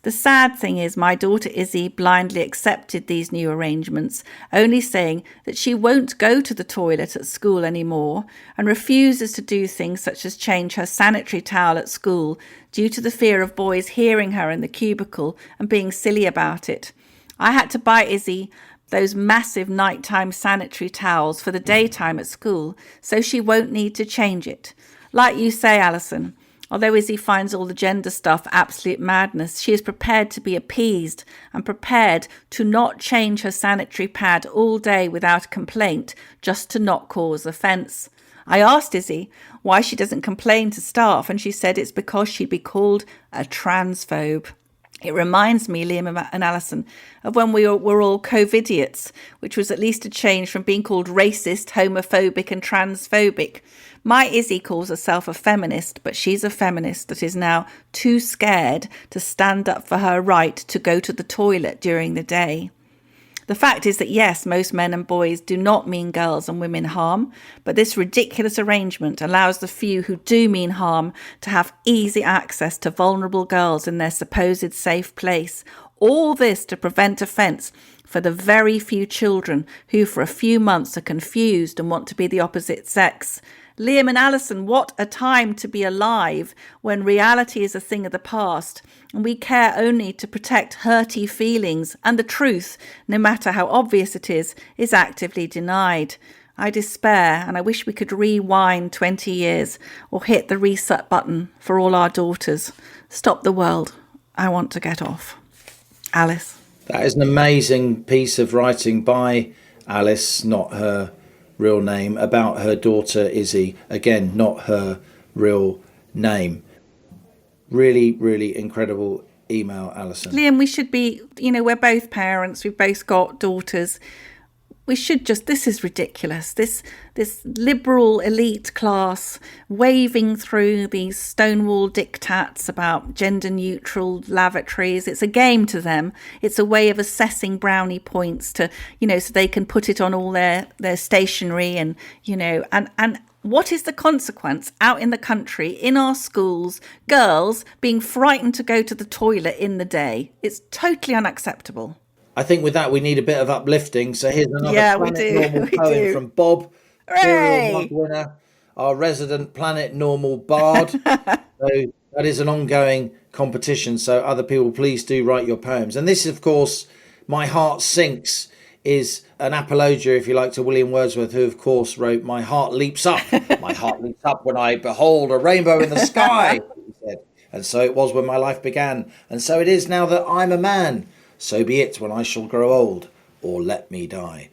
The sad thing is my daughter Izzy blindly accepted these new arrangements, only saying that she won't go to the toilet at school anymore and refuses to do things such as change her sanitary towel at school due to the fear of boys hearing her in the cubicle and being silly about it. I had to buy Izzy those massive nighttime sanitary towels for the daytime at school, so she won't need to change it. Like you say, Allison, although Izzy finds all the gender stuff absolute madness, she is prepared to be appeased and prepared to not change her sanitary pad all day without complaint, just to not cause offence. I asked Izzy why she doesn't complain to staff, and she said it's because she'd be called a transphobe. It reminds me, Liam and Allison, of when we were all COVIDiots, which was at least a change from being called racist, homophobic and transphobic. My Izzy calls herself a feminist, but she's a feminist that is now too scared to stand up for her right to go to the toilet during the day. The fact is that yes, most men and boys do not mean girls and women harm, but this ridiculous arrangement allows the few who do mean harm to have easy access to vulnerable girls in their supposed safe place. All this to prevent offence for the very few children who for a few months are confused and want to be the opposite sex. Liam and Allison, what a time to be alive when reality is a thing of the past and we care only to protect hurty feelings and the truth, no matter how obvious it is actively denied. I despair and I wish we could rewind 20 years or hit the reset button for all our daughters. Stop the world. I want to get off. Alice. That is an amazing piece of writing by Alice, not her real name, about her daughter Izzy. Again, not her real name. Really, really incredible email, Alison. Liam, we should be, we're both parents. We've both got daughters. We should this is ridiculous. This liberal elite class waving through these Stonewall diktats about gender neutral lavatories. It's a game to them. It's a way of assessing brownie points to, so they can put it on all their stationery and what is the consequence out in the country, in our schools, girls being frightened to go to the toilet in the day? It's totally unacceptable. I think with that we need a bit of uplifting. So here's another Normal poem from Bob, serial mug winner, our resident Planet Normal bard. So that is an ongoing competition. So other people, please do write your poems. And this, of course, My Heart Sinks, is an apologia, if you like, to William Wordsworth, who, of course, wrote My Heart Leaps Up. My heart leaps up when I behold a rainbow in the sky, he said. And so it was when my life began. And so it is now that I'm a man. So be it when I shall grow old, or let me die.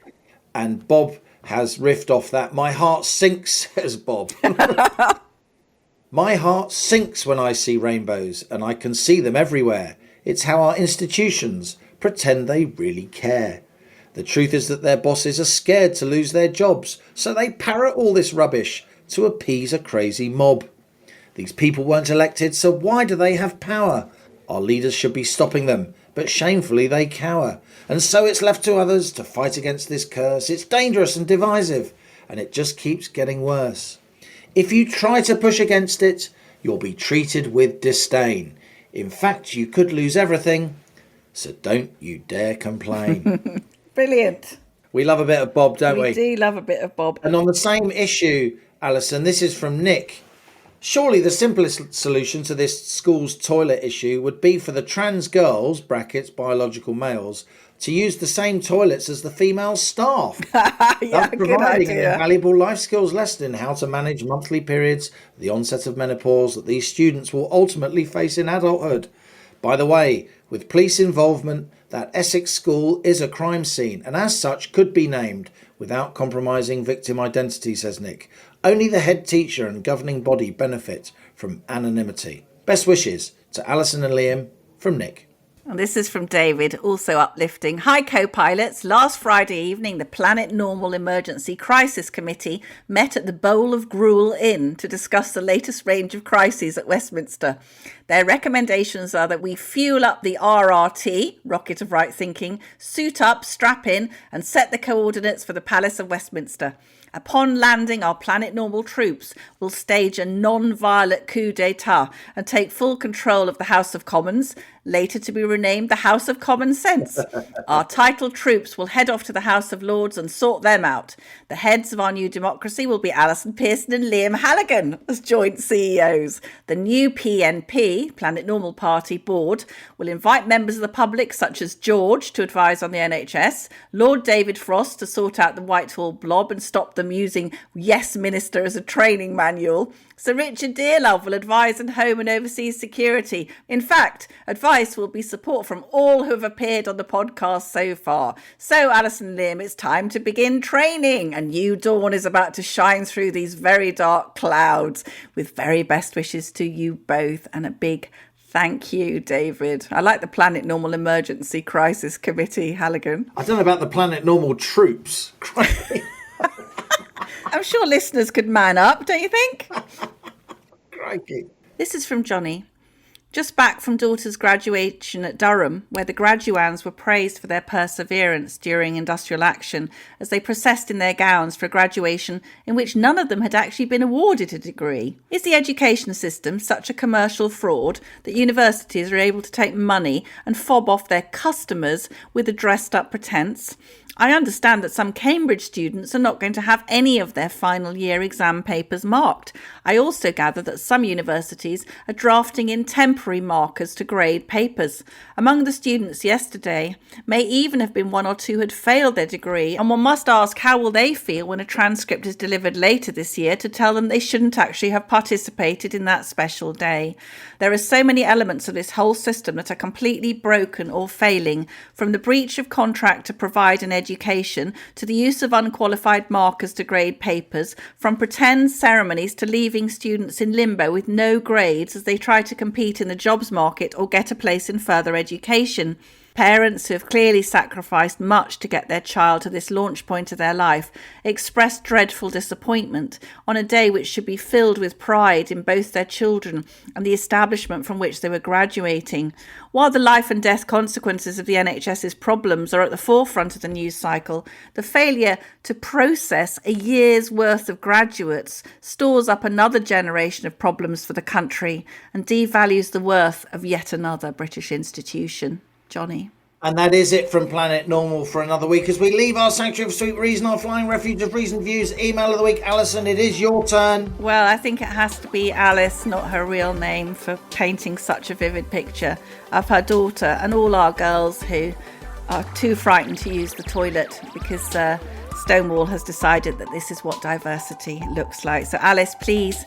And Bob has riffed off that. My heart sinks, says Bob. My heart sinks when I see rainbows, and I can see them everywhere. It's how our institutions pretend they really care. The truth is that their bosses are scared to lose their jobs, so they parrot all this rubbish to appease a crazy mob. These people weren't elected, so why do they have power? Our leaders should be stopping them, but shamefully they cower. And so it's left to others to fight against this curse. It's dangerous and divisive, and it just keeps getting worse. If you try to push against it, you'll be treated with disdain. In fact, you could lose everything, so don't you dare complain. Brilliant. We love a bit of Bob, don't we? We do love a bit of Bob. And on the same issue, Alison, this is from Nick. Surely the simplest solution to this school's toilet issue would be for the trans girls, brackets, biological males, to use the same toilets as the female staff. Yeah, Thus good providing an idea. invaluable life skills lesson in how to manage monthly periods, the onset of menopause that these students will ultimately face in adulthood. By the way, with police involvement, that Essex school is a crime scene and as such could be named without compromising victim identity, says Nick. Only the head teacher and governing body benefit from anonymity. Best wishes to Allison and Liam from Nick. And this is from David, also uplifting. Hi, co-pilots. Last Friday evening, the Planet Normal Emergency Crisis Committee met at the Bowl of Gruel Inn to discuss the latest range of crises at Westminster. Their recommendations are that we fuel up the RRT, Rocket of Right Thinking, suit up, strap in, and set the coordinates for the Palace of Westminster. Upon landing, our Planet Normal troops will stage a non-violent coup d'etat and take full control of the House of Commons, later to be renamed the House of Common Sense. Our titled troops will head off to the House of Lords and sort them out. The heads of our new democracy will be Alison Pearson and Liam Halligan as joint CEOs. The new PNP, Planet Normal Party board, will invite members of the public such as George to advise on the NHS, Lord David Frost to sort out the Whitehall blob and stop them using Yes Minister as a training manual. Sir Richard Dearlove will advise on home and overseas security. In fact, advice will be support from all who have appeared on the podcast so far. So, Alison and Liam, it's time to begin training. A new dawn is about to shine through these very dark clouds. With very best wishes to you both and a big thank you, David. I like the Planet Normal Emergency Crisis Committee, Halligan. I don't know about the Planet Normal troops. I'm sure listeners could man up, don't you think? Crikey. This is from Johnny. Just back from daughter's graduation at Durham, where the graduands were praised for their perseverance during industrial action as they processed in their gowns for a graduation in which none of them had actually been awarded a degree. Is the education system such a commercial fraud that universities are able to take money and fob off their customers with a dressed-up pretense? I understand that some Cambridge students are not going to have any of their final year exam papers marked. I also gather that some universities are drafting in temporary markers to grade papers. Among the students yesterday may even have been one or two who had failed their degree, and one must ask how will they feel when a transcript is delivered later this year to tell them they shouldn't actually have participated in that special day. There are so many elements of this whole system that are completely broken or failing, from the breach of contract to provide an education to the use of unqualified markers to grade papers, from pretend ceremonies to leaving students in limbo with no grades as they try to compete in the jobs market or get a place in further education. Parents who have clearly sacrificed much to get their child to this launch point of their life express dreadful disappointment on a day which should be filled with pride in both their children and the establishment from which they were graduating. While the life and death consequences of the NHS's problems are at the forefront of the news cycle, the failure to process a year's worth of graduates stores up another generation of problems for the country and devalues the worth of yet another British institution. Johnny. And that is it from Planet Normal for another week. As we leave our sanctuary of sweet reason, our flying refuge of reasoned views, email of the week. Alison, it is your turn. Well, I think it has to be Alice, not her real name, for painting such a vivid picture of her daughter and all our girls who are too frightened to use the toilet because Stonewall has decided that this is what diversity looks like. So Alice, please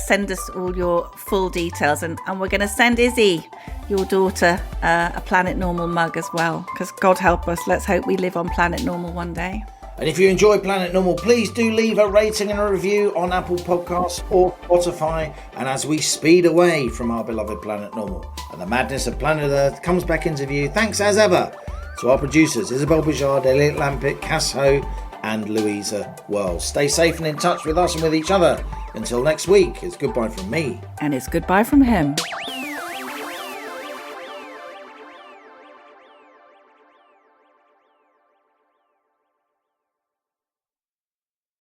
send us all your full details, and we're going to send Izzy, your daughter, a Planet Normal mug as well, because God help us, let's hope we live on Planet Normal one day. And if you enjoy Planet Normal, please do leave a rating and a review on Apple Podcasts or Spotify. And as we speed away from our beloved Planet Normal and the madness of planet Earth comes back into view, thanks as ever to our producers, Isabel Bouchard, Elliot Lampitt, Cass Ho, and Louisa Wells. Stay safe and in touch with us and with each other. Until next week, it's goodbye from me. And it's goodbye from him.